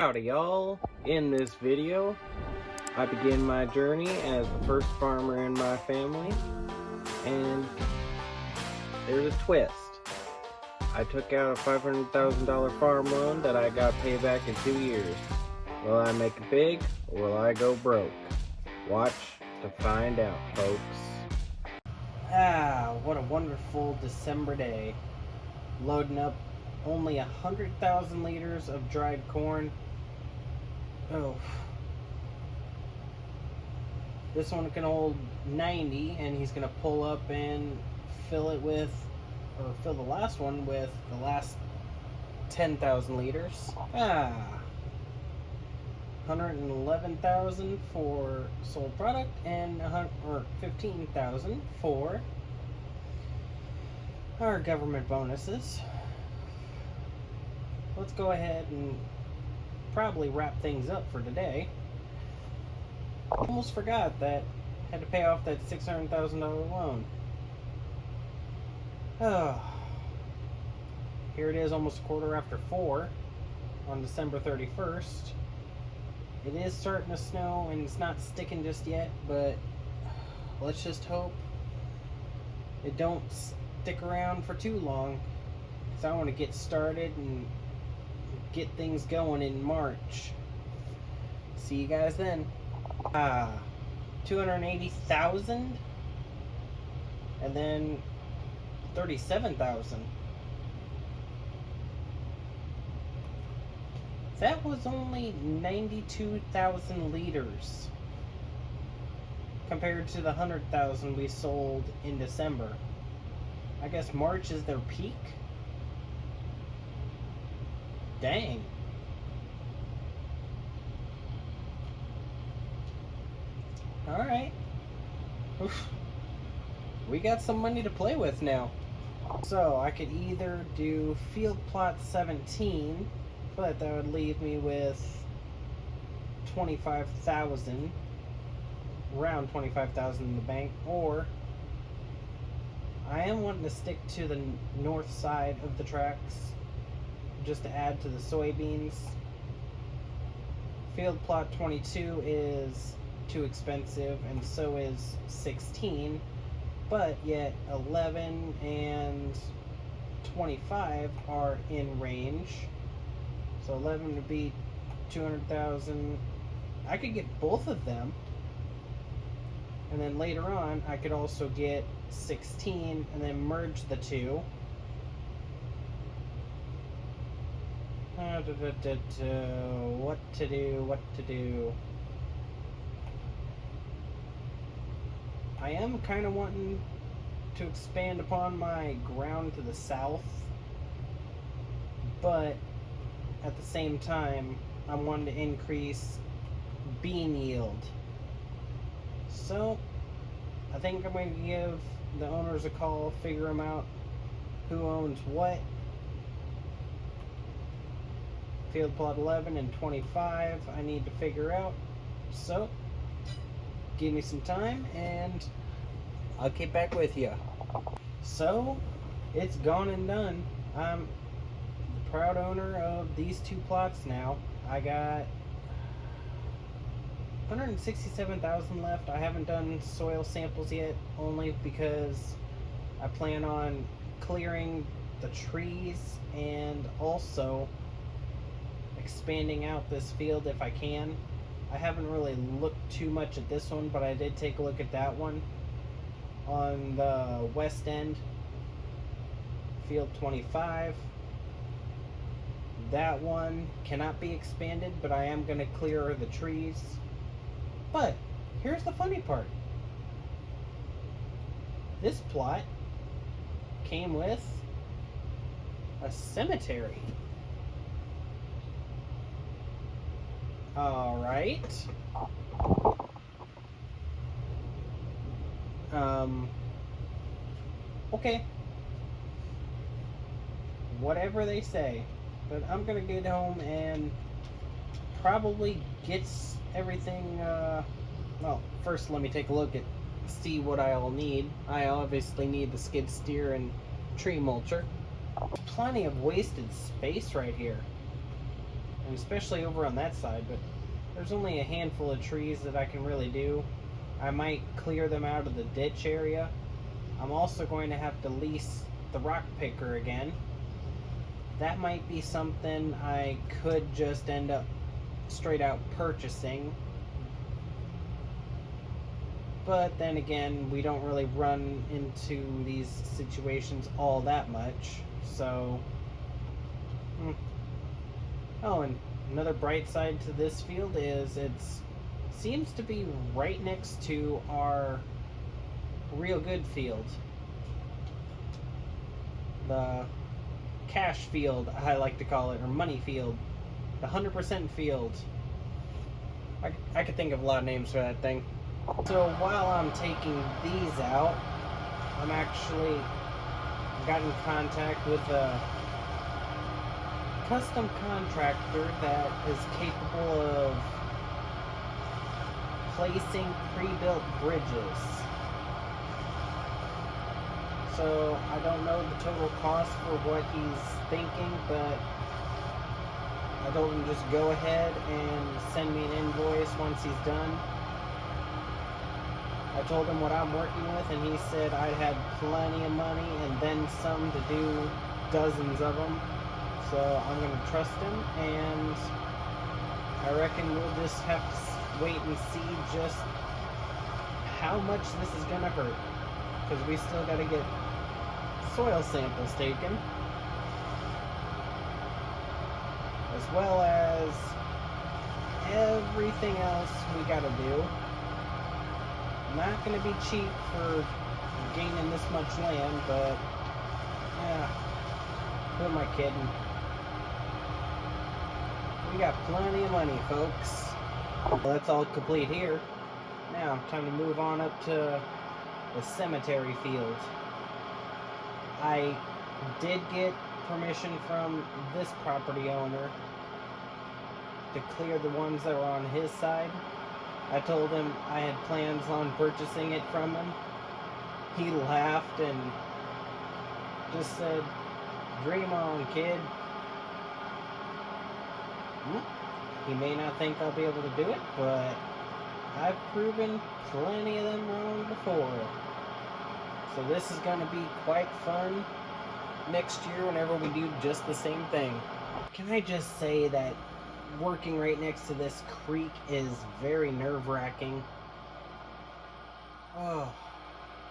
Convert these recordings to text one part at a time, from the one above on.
Howdy y'all. In this video, I begin my journey as the first farmer in my family, and there's a twist. I took out a $500,000 farm loan that I got paid back in 2 years. Will I make it big, or will I go broke? Watch to find out, folks. What a wonderful December day. Loading up only 100,000 liters of dried corn. Oh, this one can hold 90, and he's gonna pull up and fill it with, or fill the last one with the last 10,000 liters. 111,000 for sold product and 15,000 for our government bonuses. Let's go ahead and probably wrap things up for today. Almost forgot that I had to pay off that $600,000 loan. Here it is, almost 4:15 on December 31st. It is starting to snow and it's not sticking just yet, but let's just hope it don't stick around for too long, because I want to get started and get things going in March. See you guys then. 280,000 and then 37,000. That was only 92,000 liters compared to the 100,000 we sold in December. I guess March is their peak. Dang. Alright. We got some money to play with now. So I could either do field plot 17, but that would leave me with 25,000, around 25,000 in the bank, or I am wanting to stick to the north side of the tracks just to add to the soybeans. Field plot 22 is too expensive, and so is 16, but yet 11 and 25 are in range. So 11 would be 200,000. I could get both of them, and then later on I could also get 16 and then merge the two. What to do. I am kind of wanting to expand upon my ground to the south, but at the same time I'm wanting to increase bean yield. So I think I'm going to give the owners a call, figure them out who owns what. Field plot 11 and 25 I need to figure out, so give me some time and I'll get back with you. So it's gone and done. I'm the proud owner of these two plots now. I got 167,000 left. I haven't done soil samples yet, only because I plan on clearing the trees and also expanding out this field if I can. I haven't really looked too much at this one, but I did take a look at that one on the west end, field 25. That one cannot be expanded, but I am going to clear the trees. But here's the funny part. This plot came with a cemetery. Alright. Okay. Whatever they say. But I'm gonna get home and probably get everything, well, first let me take a look at, see what I'll need. I obviously need the skid steer and tree mulcher. Plenty of wasted space right here. and especially over on that side, but there's only a handful of trees that I can really do. I might clear them out of the ditch area. I'm also going to have to lease the rock picker again. That might be something I could just end up straight out purchasing. But then again, we don't really run into these situations all that much, so... Oh, and another bright side to this field is it seems to be right next to our real good field. The cash field, I like to call it, or money field. The 100% field. I could think of a lot of names for that thing. So while I'm taking these out, I'm actually got in contact with a custom contractor that is capable of placing pre-built bridges. So I don't know the total cost for what he's thinking, but I told him just go ahead and send me an invoice once he's done. I told him what I'm working with, and he said I'd have plenty of money and then some to do dozens of them. So I'm going to trust him, and I reckon we'll just have to wait and see just how much this is going to hurt. Because we still got to get soil samples taken, as well as everything else we got to do. Not going to be cheap for gaining this much land, but yeah, who am I kidding? We got plenty of money, folks. Well, that's all complete here. Now, time to move on up to the cemetery field. I did get permission from this property owner to clear the ones that were on his side. I told him I had plans on purchasing it from him. He laughed and just said, "Dream on, kid." He may not think I'll be able to do it, but I've proven plenty of them wrong before. So this is going to be quite fun next year whenever we do just the same thing. Can I just say that working right next to this creek is very nerve-wracking. Oh,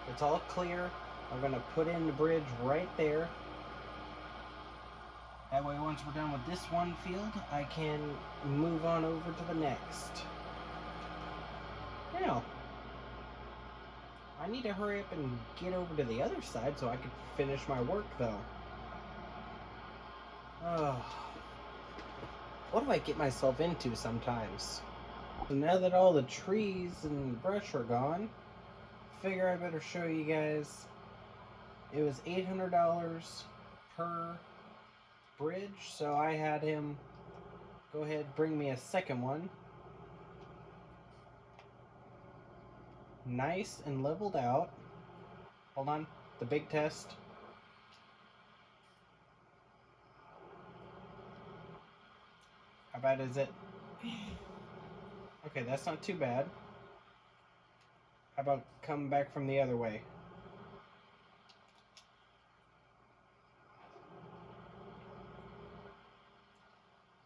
it's all clear. I'm going to put in the bridge right there. That way, once we're done with this one field, I can move on over to the next. Now, I need to hurry up and get over to the other side so I can finish my work, though. Oh, what do I get myself into sometimes? So now that all the trees and brush are gone, I figure I better show you guys. It was $800 per bridge, so I had him go ahead and bring me a second one. Nice and leveled out. Hold on, the big test. How bad is it? Okay, that's not too bad. How about coming back from the other way?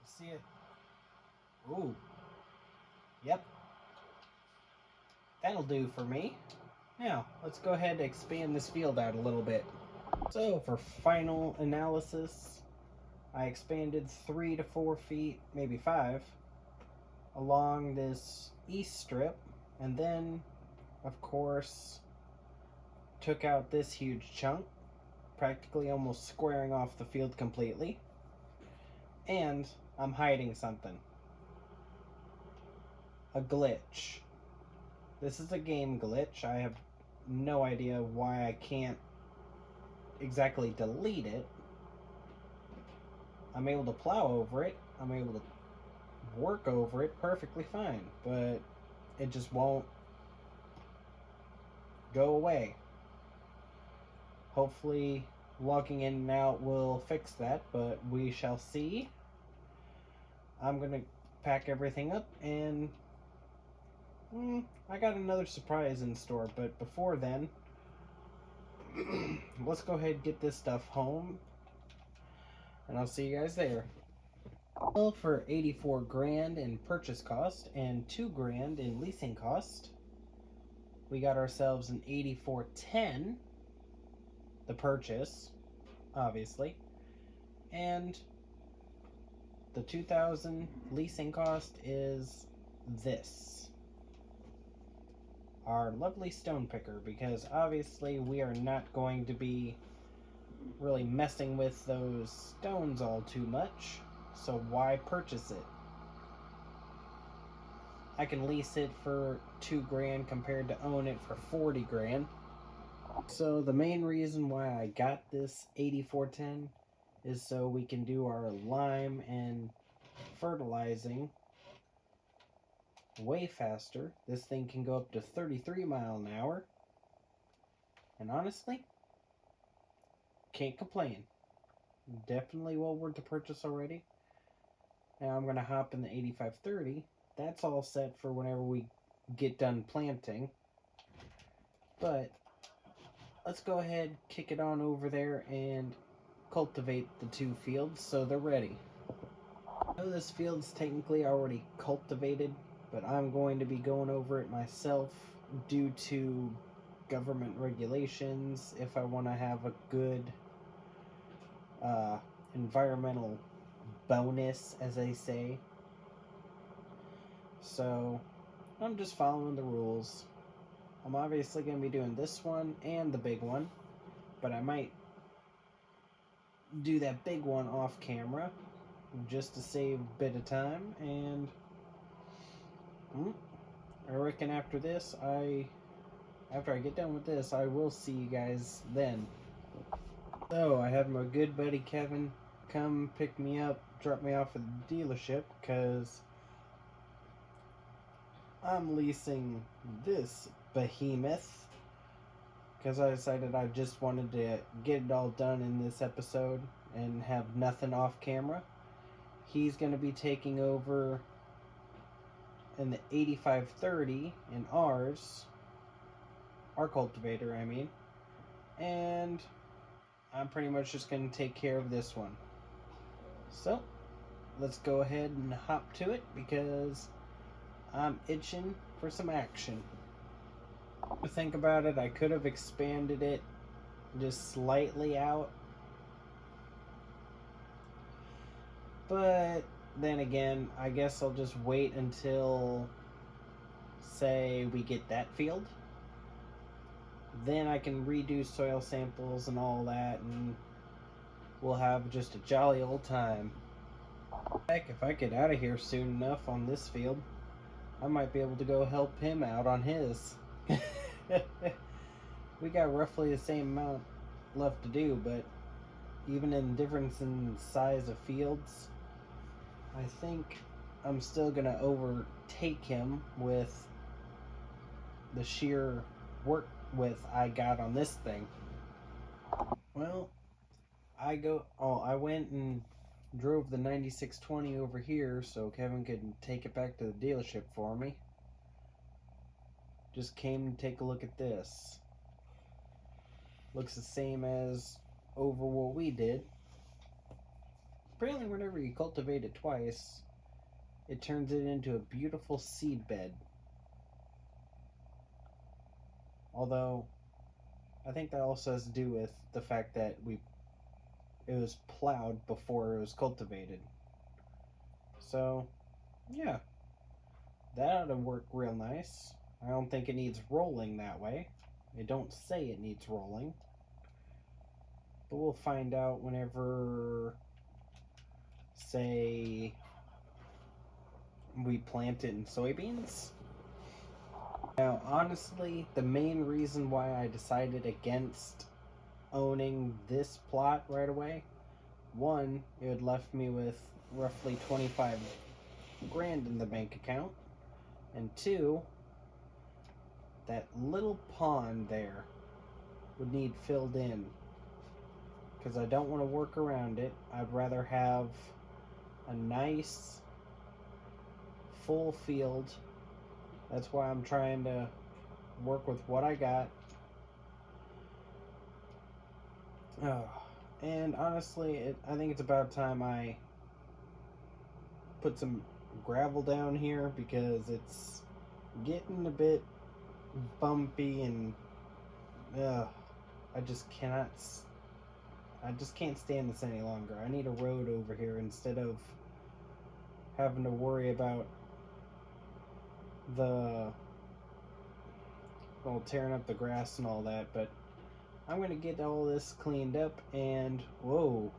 See it? Ooh. Yep. That'll do for me. Now, let's go ahead and expand this field out a little bit. So, for final analysis, I expanded 3 to 4 feet, maybe 5, along this east strip, and then, of course, took out this huge chunk, practically almost squaring off the field completely. And I'm hiding something. A glitch. This is a game glitch. I have no idea why I can't exactly delete it. I'm able to plow over it. I'm able to work over it perfectly fine, but it just won't go away. Hopefully logging in and out will fix that, but we shall see. I'm gonna pack everything up, and I got another surprise in store. But before then, let's go ahead and get this stuff home, and I'll see you guys there. Well, for 84 grand in purchase cost and 2 grand in leasing cost, we got ourselves an 8410, the purchase, obviously, and the 2000 leasing cost is this, our lovely stone picker, because obviously we are not going to be really messing with those stones all too much, so why purchase it? I can lease it for 2 grand compared to own it for 40 grand. So the main reason why I got this 8410 is so we can do our lime and fertilizing way faster. This thing can go up to 33 miles an hour. And honestly, can't complain. Definitely well worth the purchase already. Now I'm going to hop in the 8530. That's all set for whenever we get done planting. But let's go ahead, kick it on over there, and cultivate the 2 fields so they're ready. I know this field's technically already cultivated, but I'm going to be going over it myself due to government regulations if I want to have a good environmental bonus, as they say. So I'm just following the rules. I'm obviously going to be doing this one and the big one, but I might do that big one off camera just to save a bit of time. And I reckon after I get done with this, I will see you guys then. So I had my good buddy Kevin come pick me up, drop me off at the dealership, because I'm leasing this behemoth, because I decided I just wanted to get it all done in this episode and have nothing off camera. He's going to be taking over in the 8530 in ours, our cultivator, I mean, and I'm pretty much just going to take care of this one. So let's go ahead and hop to it, because I'm itching for some action. To think about it, I could have expanded it just slightly out, but then again, I guess I'll just wait until, say, we get that field. Then I can redo soil samples and all that, and we'll have just a jolly old time. Heck, if I get out of here soon enough on this field, I might be able to go help him out on his. We got roughly the same amount left to do, but even in difference in size of fields, I think I'm still gonna overtake him with the sheer work width I got on this thing. Well, I went and drove the 9620 over here so Kevin could take it back to the dealership for me. Just came to take a look at this. Looks the same as over what we did. Apparently whenever you cultivate it twice, it turns it into a beautiful seed bed. Although, I think that also has to do with the fact that it was plowed before it was cultivated. So, yeah. That ought to work real nice. I don't think it needs rolling that way. They don't say it needs rolling. But we'll find out whenever, say, we plant it in soybeans. Now, honestly, the main reason why I decided against owning this plot right away, one, it had left me with roughly 25 grand in the bank account, and two, that little pond there would need filled in, because I don't want to work around it. I'd rather have a nice full field. That's why I'm trying to work with what I got. And honestly, I think it's about time I put some gravel down here because it's getting a bit bumpy and I just can't stand this any longer. I need a road over here instead of having to worry about tearing up the grass and all that. But I'm gonna get all this cleaned up, and whoa,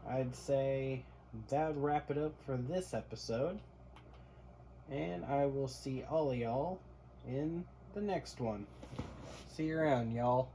I'd say that would wrap it up for this episode, and I will see all of y'all in the next one. See you around, y'all.